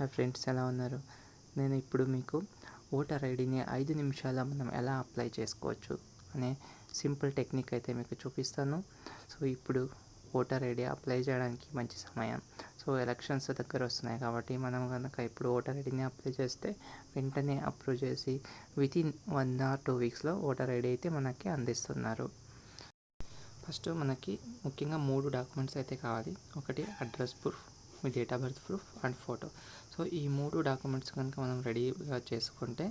Hi friends, ఎలా ఉన్నారు? నేను ఇప్పుడు మీకు ఓటర్ ఐడిని 5 నిమిషాల్లో మనం ఎలా అప్లై చేసుకోవచ్చు అనే సింపుల్ టెక్నిక్ అయితే మీకు చూపిస్తాను. సో ఇప్పుడు ఓటర్ ఐడి అప్లై చేయడానికి మంచి సమయం. సో ఎలక్షన్స్ దగ్గర వస్తున్నాయి కాబట్టి మనం కనుక ఇప్పుడు ఓటర్ ఐడిని అప్లై చేస్తే వెంటనే అప్రూవ్ చేసి వితిన్ 1 or 2 వీక్స్లో ఓటర్ ఐడి అయితే మనకి అందిస్తున్నారు. ఫస్ట్ మనకి ముఖ్యంగా 3 డాక్యుమెంట్స్ అయితే కావాలి. ఒకటి address proof, me date of birth proof and photo. So ఈ 3 డాక్యుమెంట్స్ కనుక మనం రెడీగా చేసుకుంటే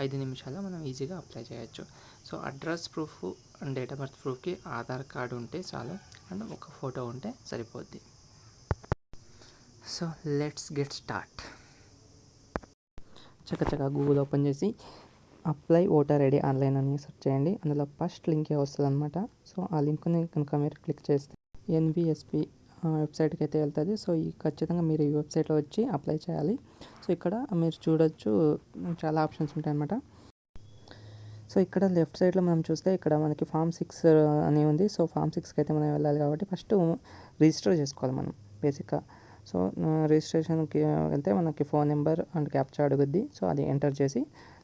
5 నిమిషాల్లో మనం ఈజీగా అప్లై చేయొచ్చు. So address proof and date of birth ప్రూఫ్కి ఆధార్ కార్డు ఉంటే చాలు అండ్ ఒక ఫోటో ఉంటే సరిపోద్ది. So let's get start. చక్కచక్క గూగుల్ ఓపెన్ చేసి అప్లై ఓటర్ ఐడి ఆన్లైన్ అని సెర్చ్ చేయండి. అందులో ఫస్ట్ లింకే వస్తుంది అనమాట. సో ఆ లింక్ని కనుక మీరు క్లిక్ చేస్తే ఎన్విఎస్పి వెబ్సైట్కి అయితే వెళ్తుంది. సో ఖచ్చితంగా మీరు ఈ వెబ్సైట్లో వచ్చి అప్లై చేయాలి. సో ఇక్కడ మీరు చూడొచ్చు, చాలా ఆప్షన్స్ ఉంటాయి అన్నమాట. సో ఇక్కడ లెఫ్ట్ సైడ్లో మనం చూస్తే ఇక్కడ మనకి ఫామ్ 6 అని ఉంది. సో ఫామ్ 6కి అయితే మనం వెళ్ళాలి కాబట్టి ఫస్ట్ రిజిస్టర్ చేసుకోవాలి మనం బేసిక్గా. సో రిజిస్ట్రేషన్కి వెళ్తే మనకి ఫోన్ నెంబర్ అండ్ క్యాప్చా అడుగుద్ది. సో అది ఎంటర్ చేసి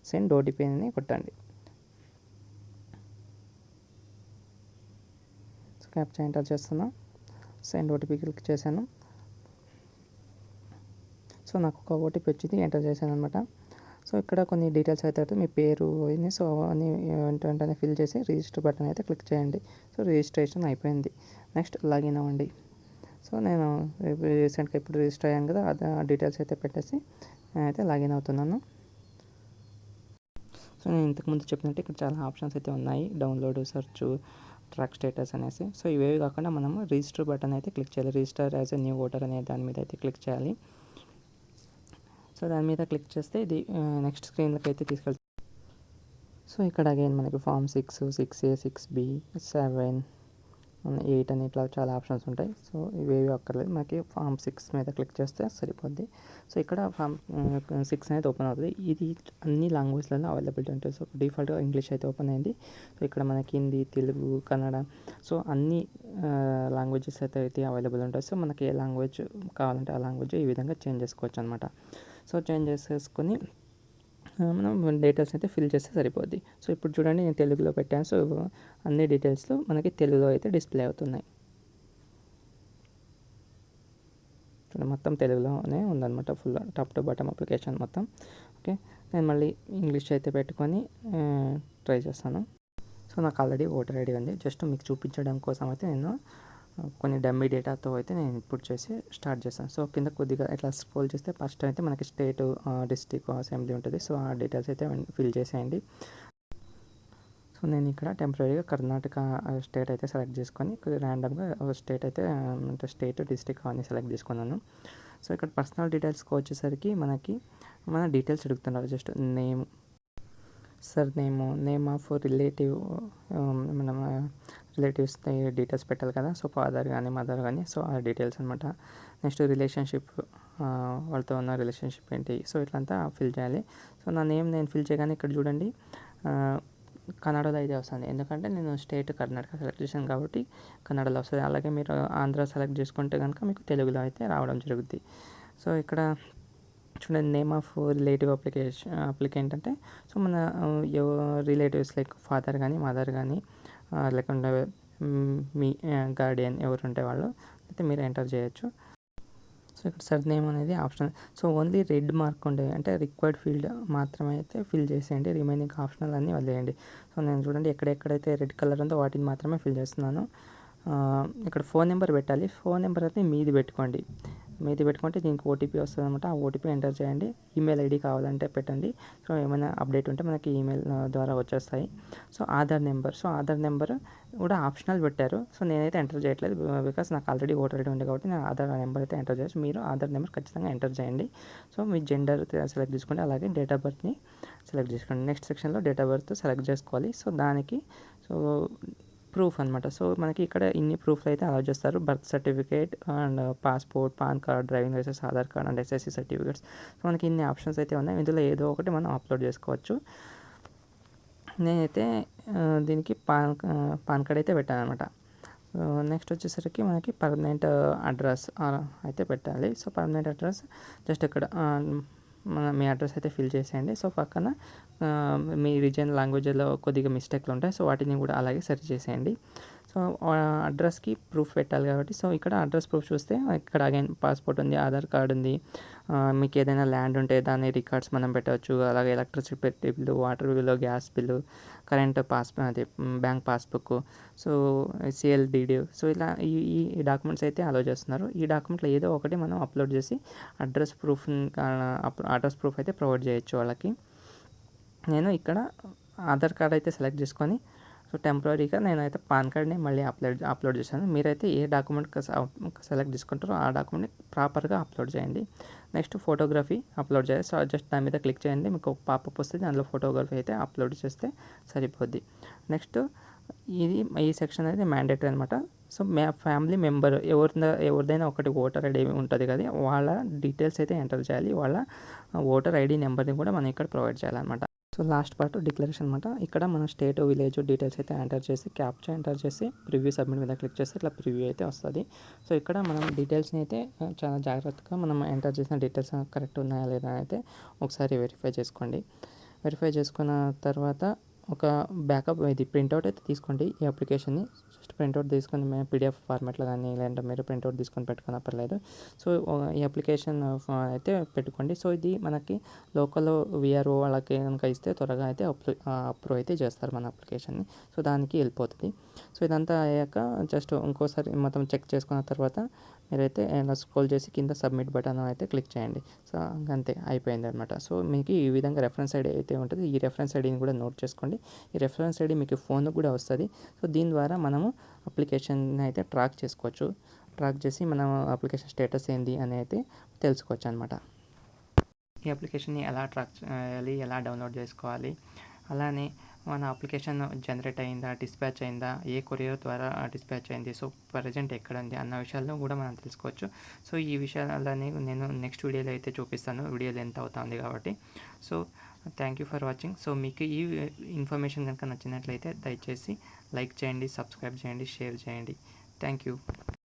సెండ్ ఓటీపీ అని కొట్టండి. సో క్యాప్చా ఎంటర్ చేస్తున్నా, సెండ్ ఓటీపీ క్లిక్ చేశాను. సో నాకు ఒక ఓటీపీ వచ్చింది, ఎంటర్ చేశాను అనమాట. సో ఇక్కడ కొన్ని డీటెయిల్స్ అయితే మీ పేరు అయింది. సో అవన్నీ వెంటనే ఫిల్ చేసి రిజిస్టర్ బటన్ అయితే క్లిక్ చేయండి. సో రిజిస్ట్రేషన్ అయిపోయింది. నెక్స్ట్ లాగిన్ అవ్వండి. సో నేను రీసెంట్గా ఇప్పుడు రిజిస్టర్ అయ్యాను కదా, ఆ డీటెయిల్స్ అయితే పెట్టేసి నేనైతే లాగిన్ అవుతున్నాను. సో నేను ఇంతకుముందు చెప్పినట్టు ఇక్కడ చాలా ఆప్షన్స్ అయితే ఉన్నాయి. డౌన్లోడ్, సెర్చ్, ట్రాక్ స్టేటస్ అనేసి. సో ఇవేవి కాకుండా మనము రిజిస్టర్ బటన్ అయితే క్లిక్ చేయాలి. Register as a new voter అనే దాని మీద అయితే క్లిక్ చేయాలి. సో దాని మీద క్లిక్ చేస్తే ఇది నెక్స్ట్ స్క్రీన్లోకి అయితే తీసుకెళ్తుంది. సో ఇక్కడ అగైన్ మనకి ఫామ్ 6, 6A, 6B, 7, 8 అని ఇట్లా చాలా ఆప్షన్స్ ఉంటాయి. సో ఇవేవి అక్కర్లేదు, మనకి ఫామ్ 6 మీద క్లిక్ చేస్తే సరిపోద్ది. సో ఇక్కడ ఫామ్ 6 అనేది ఓపెన్ అవుతుంది. ఇది అన్ని లాంగ్వేజ్లలో అవైలబిలిటీ ఉంటుంది. సో డిఫాల్ట్గా ఇంగ్లీష్ అయితే ఓపెన్ అయింది. సో ఇక్కడ మనకి హిందీ, తెలుగు, కన్నడ, సో అన్ని లాంగ్వేజెస్ అయితే అవైలబుల్ ఉంటాయి. సో మనకి ఏ లాంగ్వేజ్ కావాలంటే ఆ లాంగ్వేజ్ ఈ విధంగా చేంజ్ చేసుకోవచ్చు అనమాట. సో చేంజ్ చేసేసుకొని మనం డీటెయిల్స్ అయితే ఫిల్ చేస్తే సరిపోద్ది. సో ఇప్పుడు చూడండి, నేను తెలుగులో పెట్టాను. సో అన్ని డీటెయిల్స్లో మనకి తెలుగులో అయితే డిస్ప్లే అవుతున్నాయి. చూడండి, మొత్తం తెలుగులోనే ఉందన్నమాట, full top to bottom application మొత్తం. ఓకే, నేను మళ్ళీ ఇంగ్లీష్ అయితే పెట్టుకొని ట్రై చేస్తాను. సో నాకు ఆల్రెడీ ఓటర్ ఐడి ఉంది. జస్ట్ మీకు చూపించడం కోసం అయితే నేను కొన్ని డమ్మీ డేటాతో అయితే నేను ఇన్పుట్ చేసి స్టార్ట్ చేస్తాను. సో కింద కొద్దిగా ఇట్లా స్క్రోల్ చేస్తే ఫస్ట్ అయితే మనకి స్టేట్, డిస్ట్రిక్ట్, అసెంబ్లీ ఉంటుంది. సో ఆ డీటెయిల్స్ అయితే ఫిల్ చేసేయండి. సో నేను ఇక్కడ టెంపరీగా కర్ణాటక స్టేట్ అయితే సెలెక్ట్ చేసుకొని ర్యాండమ్గా స్టేట్ అయితే అంటే స్టేట్, డిస్ట్రిక్ట్ అవన్నీ సెలెక్ట్ చేసుకున్నాను. సో ఇక్కడ పర్సనల్ డీటెయిల్స్కి వచ్చేసరికి మనకి మన డీటెయిల్స్ అడుగుతున్నారు. Just name, surname, name of relative, మనం రిలేటివ్స్ డీటెయిల్స్ పెట్టాలి కదా. సో ఫాదర్ కానీ మదర్ కానీ, సో ఆ డీటెయిల్స్ అనమాట. నెక్స్ట్ రిలేషన్షిప్, వాళ్ళతో ఉన్న రిలేషన్షిప్ ఏంటి, సో ఇట్లంతా ఫిల్ చేయాలి. సో నా నేమ్ నేను ఫిల్ చేయగానే ఇక్కడ చూడండి కన్నడలో అయితే వస్తుంది. ఎందుకంటే నేను స్టేట్ కర్ణాటక సెలెక్ట్ చేశాను కాబట్టి కన్నడలో వస్తుంది. అలాగే మీరు ఆంధ్ర సెలెక్ట్ చేసుకుంటే కనుక మీకు తెలుగులో అయితే రావడం జరుగుద్ది. సో ఇక్కడ చూడండి, నేమ్ ఆఫ్ రిలేటివ్ అప్లికెంట్ అంటే సో మన రిలేటివ్స్ లైక్ ఫాదర్ కానీ మదర్ కానీ లేకుంటే మీ గార్డియన్ ఎవరు ఉంటే వాళ్ళు అయితే మీరు ఎంటర్ చేయొచ్చు. సో ఇక్కడ సర్నేమ్ అనేది optional. So only red mark ఉండేవి అంటే రిక్వైర్డ్ ఫీల్డ్ మాత్రమే అయితే ఫిల్ చేసేయండి. రిమైనింగ్ ఆప్షనల్ అన్నీ వదిలేయండి. సో నేను చూడండి ఎక్కడెక్కడైతే రెడ్ కలర్ ఉందో వాటిని మాత్రమే ఫిల్ చేస్తున్నాను. ఇక్కడ ఫోన్ నెంబర్ పెట్టాలి. ఫోన్ నెంబర్ అయితే మీది పెట్టుకోండి. మీది పెట్టుకుంటే దీనికి ఓటీపీ వస్తుంది అనమాట. ఆ ఓటీపీ ఎంటర్ చేయండి. ఈమెయిల్ ఐడి కావాలంటే పెట్టండి. సో ఏమైనా అప్డేట్ ఉంటే మనకి ఈమెయిల్ ద్వారా వచ్చేస్తాయి. సో ఆధార్ నెంబర్ కూడా ఆప్షనల్ పెట్టారు. సో నేనైతే ఎంటర్ చేయట్లేదు, బికాస్ నాకు ఆల్రెడీ ఓటర్ ఐడి ఉంది కాబట్టి నేను ఆధార్ నెంబర్ అయితే ఎంటర్ చేయొచ్చు. మీరు ఆధార్ నెంబర్ ఖచ్చితంగా ఎంటర్ చేయండి. సో మీ జెండర్ సెలెక్ట్ చేసుకోండి, అలాగే డేట్ ఆఫ్ బర్త్ని సెలెక్ట్ చేసుకోండి. నెక్స్ట్ సెక్షన్లో డేట్ ఆఫ్ బర్త్ సెలెక్ట్ చేసుకోవాలి. సో దానికి ప్రూఫ్ అనమాట. సో మనకి ఇక్కడ ఇన్ని ప్రూఫ్లు అయితే అలౌ చేస్తారు. Birth certificate and passport, pan card, driving licence, Aadhaar card and SSC certificates. So మనకి ఇన్ని ఆప్షన్స్ అయితే ఉన్నాయి. ఇందులో ఏదో ఒకటి మనం అప్లోడ్ చేసుకోవచ్చు. నేనైతే దీనికి పాన్ కార్డ్ అయితే పెట్టాను అనమాట. నెక్స్ట్ వచ్చేసరికి మనకి పర్మనెంట్ అడ్రస్ అయితే పెట్టాలి. సో పర్మనెంట్ అడ్రస్ జస్ట్ ఇక్కడ మీ అడ్రస్ అయితే ఫిల్ చేసేయండి. సో పక్కన మీ రీజియన్ లాంగ్వేజ్లో కొద్దిగా మిస్టేక్లు ఉంటాయి. సో వాటిని కూడా అలాగే సెర్చ్ చేసేయండి. సో అడ్రస్కి ప్రూఫ్ పెట్టాలి కాబట్టి సో ఇక్కడ అడ్రస్ ప్రూఫ్ చూస్తే ఇక్కడ అగైన్ పాస్పోర్ట్ ఉంది, ఆధార్ కార్డు ఉంది, మీకు ఏదైనా ల్యాండ్ ఉంటే దాని రికార్డ్స్ మనం పెట్టవచ్చు. అలాగే electricity bill, water bill, gas bill, current అది బ్యాంక్ పాస్బుక్, సో సిఎల్డిడి, సో ఇలా ఈ డాక్యుమెంట్స్ అయితే అలో చేస్తున్నారు. ఈ డాక్యుమెంట్లో ఏదో ఒకటి మనం అప్లోడ్ చేసి అడ్రస్ ప్రూఫ్ అయితే ప్రొవైడ్ చేయొచ్చు వాళ్ళకి. నేను ఇక్కడ ఆధార్ కార్డ్ అయితే సెలెక్ట్ చేసుకొని సో టెంపరీగా నేనైతే పాన్ కార్డ్ని మళ్ళీ అప్లోడ్ చేశాను. మీరైతే ఏ డాక్యుమెంట్ సెలెక్ట్ చేసుకుంటారో ఆ డాక్యుమెంట్ని ప్రాపర్గా అప్లోడ్ చేయండి. నెక్స్ట్ ఫోటోగ్రఫీ అప్లోడ్ చేయాలి. సో జస్ట్ దాని మీద క్లిక్ చేయండి, మీకు ఒక పాపప్ వస్తుంది, అందులో ఫోటోగ్రఫీ అయితే అప్లోడ్ చేస్తే సరిపోద్ది. నెక్స్ట్ ఈ సెక్షన్ అనేది మ్యాండేటరీ అనమాట. సో ఫ్యామిలీ మెంబర్ ఎవరిదైనా ఒకటి ఓటర్ ఐడి ఉంటుంది కదా, వాళ్ళ డీటెయిల్స్ అయితే ఎంటర్ చేయాలి. వాళ్ళ ఓటర్ ఐడి నెంబర్ని కూడా మనం ఇక్కడ ప్రొవైడ్ చేయాలన్నమాట. సో లాస్ట్ పార్ట్ డిక్లరేషన్ అనమాట. ఇక్కడ మన స్టేట్, విలేజ్ డీటెయిల్స్ అయితే ఎంటర్ చేసి క్యాప్చా ఎంటర్ చేసి ప్రివ్యూ సబ్మిట్ మీద క్లిక్ చేస్తే ఇట్లా ప్రివ్యూ అయితే వస్తుంది. సో ఇక్కడ మనం డీటెయిల్స్ని అయితే చాలా జాగ్రత్తగా మనం ఎంటర్ చేసిన డీటెయిల్స్ కరెక్ట్ ఉన్నాయా లేదా అయితే ఒకసారి వెరిఫై చేసుకోండి. వెరిఫై చేసుకున్న తర్వాత ఒక బ్యాకప్ ఇది ప్రింట్అవుట్ అయితే తీసుకోండి. ఈ అప్లికేషన్ని జస్ట్ ప్రింట్అవుట్ తీసుకొని మేము పీడిఎఫ్ ఫార్మాట్లో కానీ లేదంటే మీరు ప్రింట్అవుట్ తీసుకొని పెట్టుకున్నా పర్లేదు. సో ఈ అప్లికేషన్ అయితే పెట్టుకోండి. సో ఇది మనకి లోకల్ విఆర్ఓ వాళ్ళకి కనుక ఇస్తే త్వరగా అయితే అప్రూవ్ అయితే చేస్తారు మన అప్లికేషన్ని. సో దానికి వెళ్ళిపోతుంది. సో ఇదంతా అయ్యాక జస్ట్ ఇంకోసారి మొత్తం చెక్ చేసుకున్న తర్వాత మీరైతే ఇలా స్క్రోల్ చేసి కింద సబ్మిట్ బటన్ అయితే క్లిక్ చేయండి. సో అంతే అయిపోయింది అనమాట. సో మీకు ఈ విధంగా రెఫరెన్స్ ఐడి అయితే ఉంటుంది. ఈ రెఫరెన్స్ ఐడిని కూడా నోట్ చేసుకోండి. ఈ రెఫరెన్స్ ఐడి మీకు ఫోన్కి కూడా వస్తుంది. సో దీని ద్వారా మనము అప్లికేషన్ అయితే ట్రాక్ చేసుకోవచ్చు. ట్రాక్ చేసి మనం అప్లికేషన్ స్టేటస్ ఏంది అని అయితే తెలుసుకోవచ్చు అనమాట. ఈ అప్లికేషన్ని ఎలా ట్రాక్ చేయాలి, ఎలా డౌన్లోడ్ చేసుకోవాలి, అలానే మన అప్లికేషన్ జనరేట్ అయిందా, డిస్పాచ్ అయిందా, ఏ కొరియర్ ద్వారా డిస్పాచ్ అయింది, సో ప్రజెంట్ ఎక్కడ ఉంది అన్న విషయాలను కూడా మనం తెలుసుకోవచ్చు. సో ఈ విషయాలని నేను నెక్స్ట్ వీడియోలో అయితే చూపిస్తాను, వీడియో లెంత్ అవుతుంది కాబట్టి. So thank you for watching. So మీకు ఈ ఇన్ఫర్మేషన్ కనుక నచ్చినట్లయితే దయచేసి లైక్ చేయండి, సబ్స్క్రైబ్ చేయండి, షేర్ చేయండి. Thank you.